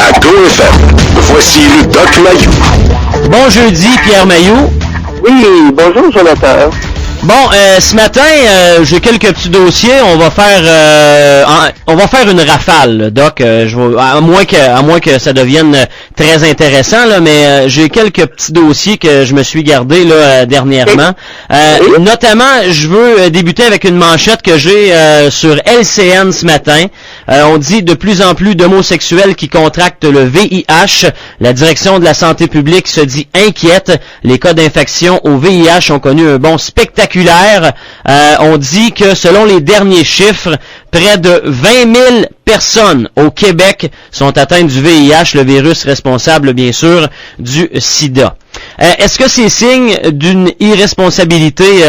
À GoFM, voici le Doc Mayou. Bon jeudi, Pierre Mayou. Oui, bonjour Jonathan. Bon, ce matin, j'ai quelques petits dossiers. On va faire une rafale, Doc. À moins que ça devienne très intéressant, là, mais j'ai quelques petits dossiers que je me suis gardé là dernièrement. Notamment, je veux débuter avec une manchette que j'ai sur LCN ce matin. On dit de plus en plus d'homosexuels qui contractent le VIH. La direction de la santé publique se dit inquiète. Les cas d'infection au VIH ont connu un bond spectaculaire. On dit que selon les derniers chiffres, près de 20 000 personnes au Québec sont atteintes du VIH, le virus responsable bien sûr du sida. Est-ce que c'est signe d'une irresponsabilité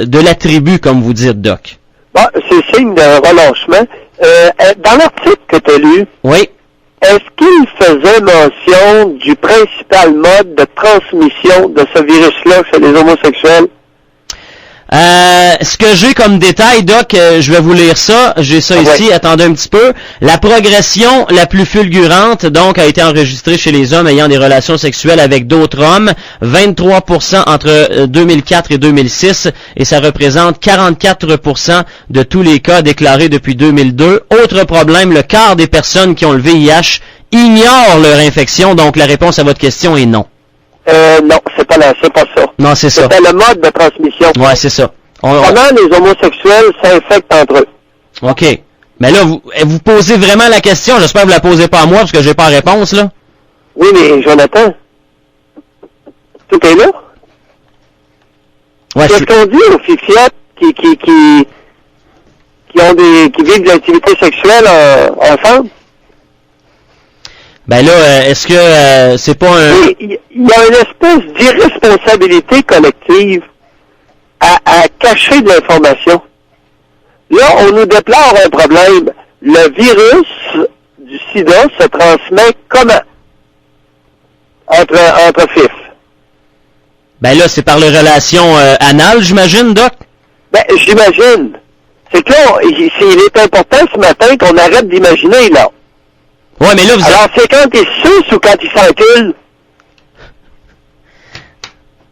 de la tribu, comme vous dites, Doc? Bon, c'est signe d'un relâchement. Dans l'article que tu as lu, oui. Est-ce qu'il faisait mention du principal mode de transmission de ce virus-là chez les homosexuels? Ce que j'ai comme détail, Doc, je vais vous lire ça. J'ai ça ici, attendez un petit peu. La progression la plus fulgurante, donc, a été enregistrée chez les hommes ayant des relations sexuelles avec d'autres hommes. 23% entre 2004 et 2006, et ça représente 44% de tous les cas déclarés depuis 2002. Autre problème, le quart des personnes qui ont le VIH ignorent leur infection, donc la réponse à votre question est non. Non, c'est pas ça. Non, c'est ça. C'était le mode de transmission. Ouais, c'est ça. Comment les homosexuels s'infectent entre eux? OK. Mais là, vous posez vraiment la question. J'espère que vous la posez pas à moi, parce que j'ai pas la réponse, là. Oui, mais Jonathan, tout est là. Ouais, qu'est-ce qu'on dit aux fifiettes qui vivent de l'activité sexuelle ensemble? Ben là, est-ce que c'est pas un... Il y a une espèce d'irresponsabilité collective à cacher de l'information. Là, on nous déplore un problème. Le virus du sida se transmet comment? Entre fifs. Ben là, c'est par les relations anales, j'imagine, Doc? Ben, j'imagine. C'est que là, il est important ce matin qu'on arrête d'imaginer, là. Ouais, mais là, Alors, c'est quand il suce ou quand il s'encule?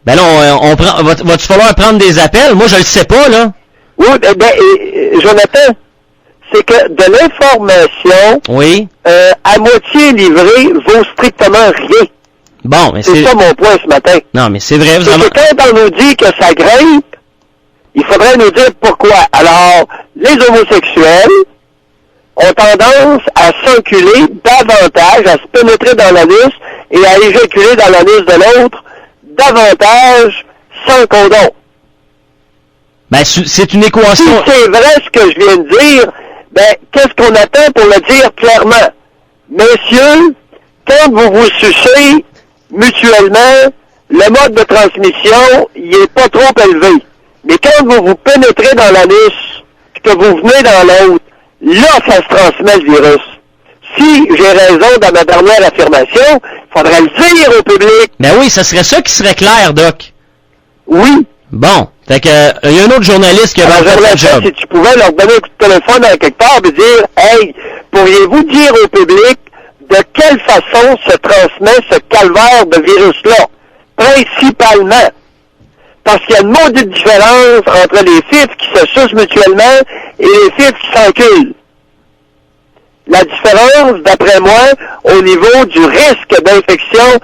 Ben là, va-tu falloir prendre des appels? Moi, je le sais pas, là. Oui, Jonathan, c'est que de l'information, oui, à moitié livrée, vaut strictement rien. Bon, mais c'est ça mon point ce matin. Non, mais c'est vrai, vraiment. C'est que quand on nous dit que ça grimpe, il faudrait nous dire pourquoi. Alors, les homosexuels ont tendance à s'enculer davantage, à se pénétrer dans l'anus et à éjaculer dans l'anus de l'autre davantage sans condom. Ben, c'est une équation... Si c'est vrai ce que je viens de dire, ben, qu'est-ce qu'on attend pour le dire clairement? Messieurs, quand vous vous sucez mutuellement, le mode de transmission, il est pas trop élevé. Mais quand vous vous pénétrez dans l'anus, puis que vous venez dans l'autre, là, ça se transmet le virus. Si j'ai raison dans ma dernière affirmation, il faudrait le dire au public. Ben oui, ça serait ça qui serait clair, Doc. Oui. Bon. Fait que, il y a un autre journaliste qui a fait le job. Si tu pouvais leur donner un coup de téléphone à quelque part et dire, hey, pourriez-vous dire au public de quelle façon se transmet ce calvaire de virus-là? Principalement. Parce qu'il y a une maudite différence entre les fifs qui se sucent mutuellement et les fifs qui s'enculent. La différence, d'après moi, au niveau du risque d'infection,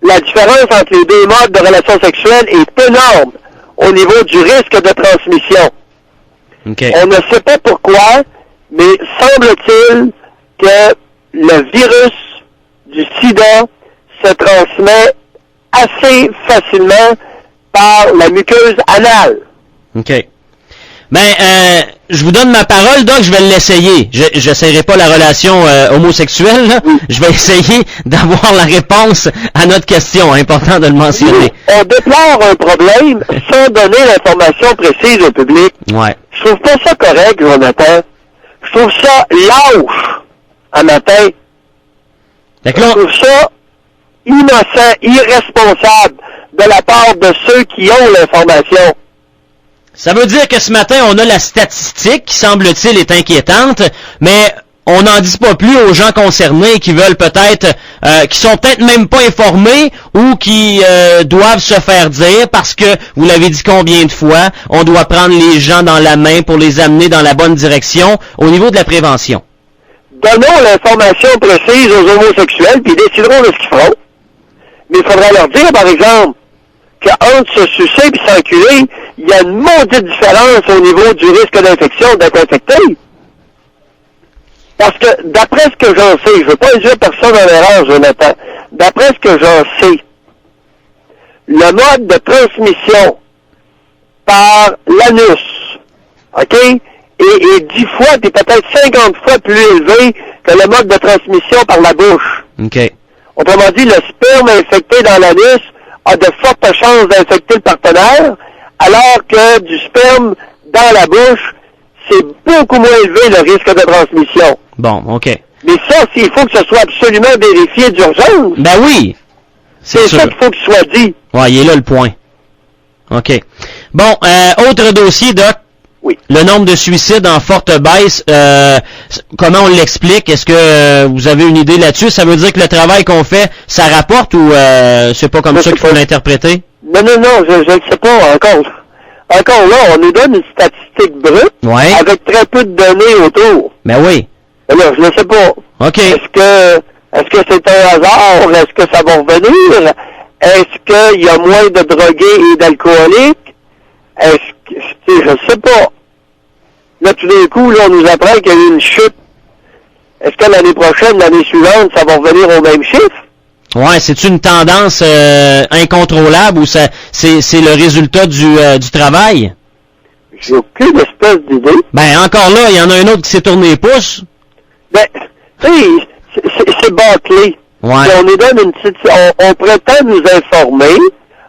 la différence entre les deux modes de relations sexuelles est énorme au niveau du risque de transmission. Okay. On ne sait pas pourquoi, mais semble-t-il que le virus du sida se transmet assez facilement par la muqueuse anale. OK. Ben, je vous donne ma parole, Doc, je vais l'essayer. J'essaierai pas la relation homosexuelle, là. Je vais essayer d'avoir la réponse à notre question. Important de le mentionner. On déplore un problème sans donner l'information précise au public. Ouais. Je trouve pas ça correct, Jonathan. Je trouve ça lâche à matin. Je trouve ça innocent, irresponsable de la part de ceux qui ont l'information. Ça veut dire que ce matin, on a la statistique qui, semble-t-il, est inquiétante, mais on n'en dit pas plus aux gens concernés qui veulent peut-être, qui sont peut-être même pas informés ou qui doivent se faire dire parce que, vous l'avez dit combien de fois, on doit prendre les gens dans la main pour les amener dans la bonne direction au niveau de la prévention. Donnons l'information précise aux homosexuels, puis ils décideront de ce qu'ils feront. Mais il faudra leur dire, par exemple, qu'entre se sucer et s'enculer, il y a une maudite différence au niveau du risque d'infection, d'être infecté. Parce que, d'après ce que j'en sais, je ne veux pas induire personne en erreur, Jonathan, d'après ce que j'en sais, le mode de transmission par l'anus, OK, est 10 fois, puis peut-être 50 fois plus élevé que le mode de transmission par la bouche. OK. Autrement dit, le sperme infecté dans l'anus a de fortes chances d'infecter le partenaire, alors que du sperme dans la bouche, c'est beaucoup moins élevé le risque de transmission. Bon, OK. Mais ça, il faut que ce soit absolument vérifié d'urgence. Ben oui! C'est ça qu'il faut qu'il soit dit. Ouais, il est là le point. OK. Bon, autre dossier, Doc. Oui. Le nombre de suicides en forte baisse, comment on l'explique? Est-ce que vous avez une idée là-dessus? Ça veut dire que le travail qu'on fait, ça rapporte ou c'est pas comme ça qu'il faut l'interpréter? Non, je ne sais pas encore. Encore là, on nous donne une statistique brute avec très peu de données autour. Ben oui. Alors, je ne sais pas. OK. Est-ce que c'est un hasard? Est-ce que ça va revenir? Est-ce qu'il y a moins de drogués et d'alcooliques? Je ne sais pas. Là, tout d'un coup, là, on nous apprend qu'il y a eu une chute. Est-ce que l'année prochaine, l'année suivante, ça va revenir au même chiffre? Ouais, c'est une tendance incontrôlable ou c'est le résultat du travail? J'ai aucune espèce d'idée. Ben, encore là, il y en a un autre qui s'est tourné les pouces. Ben, tu sais, c'est bâclé. Ouais. On nous donne une petite... On prétend nous informer,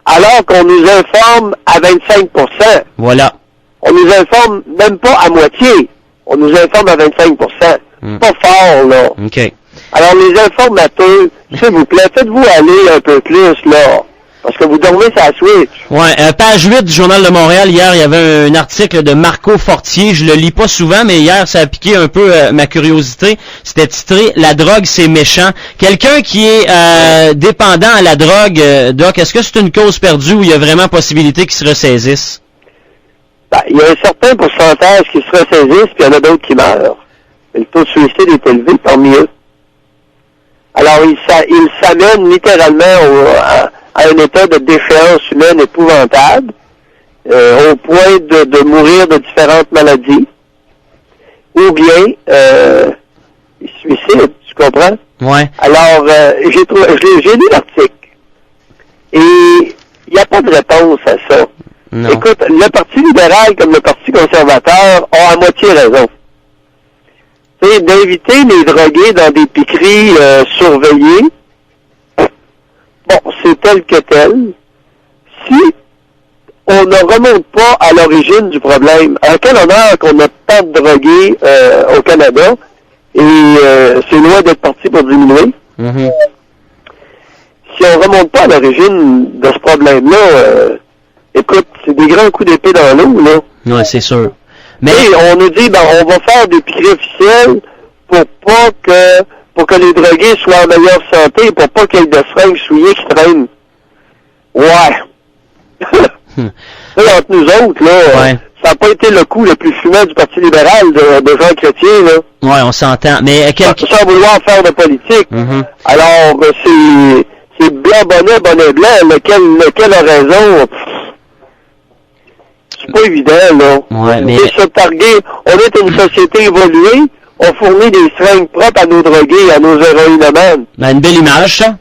alors qu'on nous informe à 25%. Voilà. On nous informe même pas à moitié. On nous informe à 25%. Pas fort, là. OK. Alors, les informateurs, s'il vous plaît, faites-vous aller un peu plus, là. Parce que vous dormez sur la Switch. Ouais, page 8 du Journal de Montréal, hier, il y avait un article de Marco Fortier. Je le lis pas souvent, mais hier, ça a piqué un peu ma curiosité. C'était titré « La drogue, c'est méchant ». Quelqu'un qui est dépendant à la drogue, Doc, est-ce que c'est une cause perdue ou il y a vraiment possibilité qu'il se ressaisisse? Ben, il y a un certain pourcentage qui se ressaisissent, puis il y en a d'autres qui meurent. Le taux de suicide est élevé, tant mieux. Alors, il s'amène littéralement à un état de déchéance humaine épouvantable, au point de mourir de différentes maladies, ou bien il se suicide, tu comprends? Ouais. Alors, j'ai lu l'article, et il n'y a pas de réponse à ça. Non. Écoute, le Parti libéral comme le Parti conservateur ont à moitié raison. C'est d'inviter les drogués dans des piqueries surveillées. Bon, c'est tel que tel. Si on ne remonte pas à l'origine du problème, à quel honneur qu'on a tant de drogués au Canada, et c'est loin d'être parti pour diminuer. Mm-hmm. Si on ne remonte pas à l'origine de ce problème-là, écoute, c'est des grands coups d'épée dans l'eau, là. Ouais, c'est sûr. Mais on nous dit, ben, on va faire des piqueries officielles pour que les drogués soient en meilleure santé, pour pas qu'il y ait de seringues souillées qui traînent. Ouais. Là, entre nous autres, là, ça n'a pas été le coup le plus fumant du Parti libéral de Jean Chrétien, là. Ouais, on s'entend. Mais sans vouloir faire de politique. Mm-hmm. Alors, c'est blanc, bonnet, blanc. Lequel a raison? C'est pas évident, là. Ouais, mais... C'est se targuer. On est une société évoluée. On fournit des seringues propres à nos drogués, à nos héroïnomans. Ben, une belle image, ça.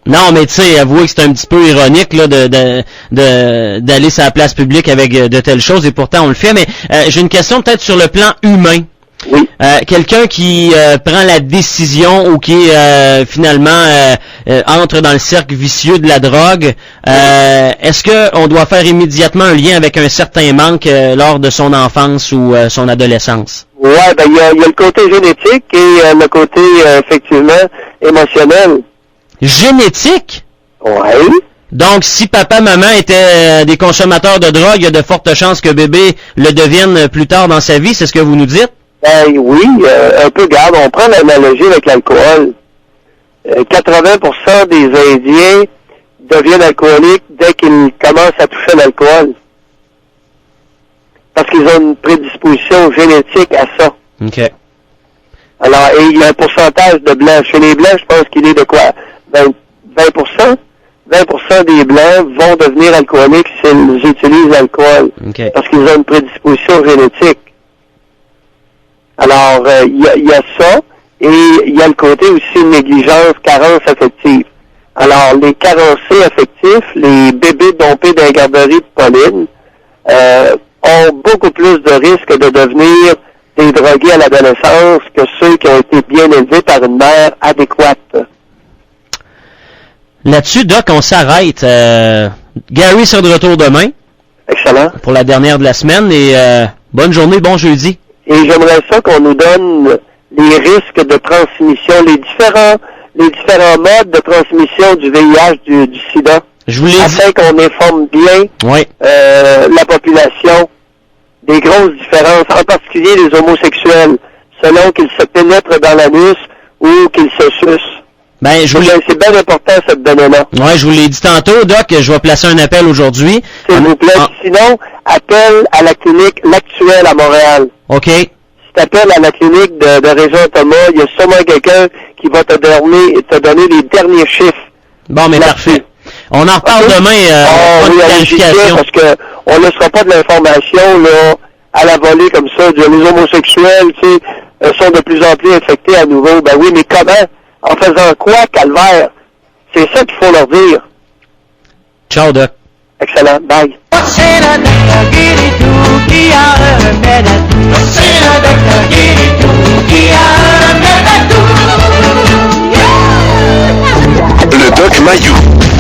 Non, mais tu sais, avouez que c'est un petit peu ironique là d'aller sur la place publique avec de telles choses, et pourtant on le fait. Mais j'ai une question peut-être sur le plan humain. Oui. Quelqu'un qui prend la décision ou qui finalement entre dans le cercle vicieux de la drogue, est-ce que on doit faire immédiatement un lien avec un certain manque lors de son enfance ou son adolescence? Ouais, ben il y a le côté génétique et le côté effectivement émotionnel. Génétique? Ouais. Donc, si papa-maman étaient des consommateurs de drogue, il y a de fortes chances que bébé le devienne plus tard dans sa vie, c'est ce que vous nous dites? Ben oui, un peu, garde, on prend l'analogie avec l'alcool. 80% des Indiens deviennent alcooliques dès qu'ils commencent à toucher l'alcool. Parce qu'ils ont une prédisposition génétique à ça. OK. Alors, et il y a un pourcentage de blancs. Chez les blancs, je pense qu'il est de quoi? 20%? 20% des blancs vont devenir alcooliques s'ils utilisent l'alcool. OK. Parce qu'ils ont une prédisposition génétique. Alors, il y a ça, et il y a le côté aussi négligence, carence affective. Alors, les carencés affectifs, les bébés dompés dans les garderies de Pauline, ont beaucoup plus de risques de devenir des drogués à l'adolescence que ceux qui ont été bien élevés par une mère adéquate. Là-dessus, Doc, on s'arrête. Gary sera de retour demain. Excellent. Pour la dernière de la semaine, et bonne journée, bon jeudi. Et j'aimerais ça qu'on nous donne les risques de transmission, les différents modes de transmission du VIH, du sida. Je vous l'ai dit. Afin qu'on informe bien la population des grosses différences, en particulier les homosexuels, selon qu'ils se pénètrent dans l'anus ou qu'ils se sucent. Ben, c'est bien important, cette donnée-là. Ouais, je vous l'ai dit tantôt, Doc, je vais placer un appel aujourd'hui. S'il vous plaît. Sinon, appelle à la clinique L'Actuelle à Montréal. OK. Si tu appelles à la clinique de Région Thomas, il y a sûrement quelqu'un qui va te donner les derniers chiffres. Bon, mais parfait. On en reparle demain, oui, clarification. Parce que on ne laissera pas de l'information là à la volée comme ça. Les homosexuels, tu sais, sont de plus en plus infectés à nouveau. Ben oui, mais comment? En faisant quoi, calvaire? C'est ça qu'il faut leur dire. Ciao, Doc. Excellent. Bye. Le Doc Mayou.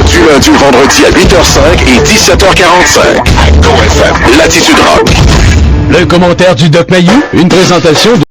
Du lundi au vendredi à 8h05 et 17h45. À GoFM. Latitude Rock. Le commentaire du Doc Mayou, une présentation de